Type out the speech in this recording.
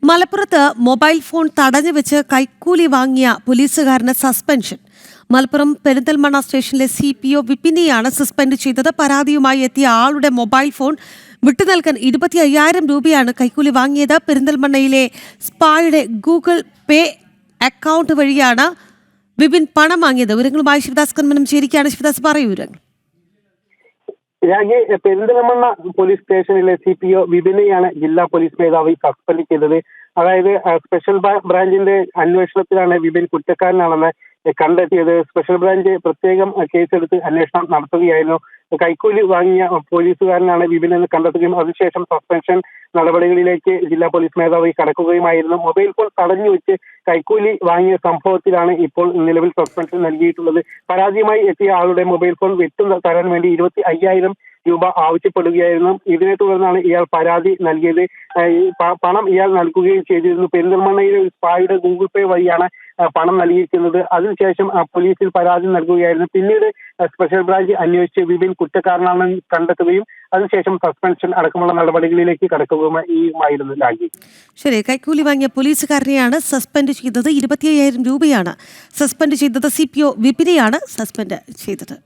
മലപ്പുറത്ത് mobile phone തടഞ്ഞു വെച്ച് കൈക്കൂലി വാങ്ങിയ പോലീസുകാരന് സസ്പെൻഷൻ. മലപ്പുറം പെരിന്തൽമണ്ണ സ്റ്റേഷനിലെ CPO വിപിനെയാണ് സസ്പെൻഡ് ചെയ്തത്. പരാതിയുമായി എത്തിയ ആളുടെ മൊബൈൽ ഫോൺ വിട്ടുനൽകാൻ 25,000 രൂപയാണ് കൈക്കൂലി വാങ്ങിയത്. പെരിന്തൽമണ്ണയിലെ സ്പായുടെ ഗൂഗിൾ പേ അക്കൗണ്ട് വഴിയാണ് വിപിൻ പണം വാങ്ങിയത്. വിവരങ്ങളുമായി ശിവദാസ് കന്മനം ചേരുകയാണ്. ശിവദാസ്, പറയൂ വിവരങ്ങൾ. പെരിന്തൽമണ്ണ പോലീസ് സ്റ്റേഷനിലെ CPO വിപിനെയാണ് ജില്ലാ പോലീസ് മേധാവി സസ്പെൻഡ് ചെയ്തത്. അതായത് സ്പെഷ്യൽ ബ്രാഞ്ചിന്റെ അന്വേഷണത്തിലാണ് വിപിൻ കുറ്റക്കാരനാണെന്ന് കണ്ടെത്തിയത്. സ്പെഷ്യൽ ബ്രാഞ്ച് പ്രത്യേകം കേസെടുത്ത് അന്വേഷണം നടത്തുകയായിരുന്നു. കൈക്കൂലി വാങ്ങിയ പോലീസുകാരനാണ് വിപിൻ എന്ന് കണ്ടെത്തുകയും അതിനുശേഷം സസ്പെൻഷൻ നടപടികളിലേക്ക് ജില്ലാ പോലീസ് മേധാവി കടക്കുകയുമായിരുന്നു. മൊബൈൽ ഫോൺ തടഞ്ഞു വെച്ച് കൈക്കൂലി വാങ്ങിയ സംഭവത്തിലാണ് ഇപ്പോൾ നിലവിൽ സസ്പെൻഷൻ നൽകിയിട്ടുള്ളത്. പരാതിയുമായി എത്തിയ ആളുടെ മൊബൈൽ ഫോൺ വിട്ടു തരാൻ വേണ്ടി 25,000 രൂപ ആവശ്യപ്പെടുകയായിരുന്നു. ഇതിനെ തുടർന്നാണ് ഇയാൾ പരാതി നൽകിയത്. പണം ഇയാൾ നൽകുകയും ചെയ്തിരുന്നു. പെരിന്തൽമണ്ണയിലെ സ്പായുടെ ഗൂഗിൾ പേ വഴിയാണ് പണം നൽകിയിരിക്കുന്നത്. അതിനുശേഷം പോലീസിൽ പരാതി നൽകുകയായിരുന്നു. പിന്നീട് സ്പെഷ്യൽ ബ്രാഞ്ച് അന്വേഷിച്ച് വിപിൻ കുറ്റക്കാരനാണെന്ന് കണ്ടെത്തുകയും അതിനുശേഷം സസ്പെൻഷൻ അടക്കമുള്ള നടപടികളിലേക്ക് കടക്കുകയുമായിരുന്നു. ശരി, കൈക്കൂലി വാങ്ങിയ പോലീസുകാരനെയാണ് സസ്പെൻഡ് ചെയ്തത്. 25,000 രൂപയാണ് സസ്പെൻഡ് ചെയ്തത്. CPO വിപിനെയാണ് സസ്പെൻഡ് ചെയ്തത്.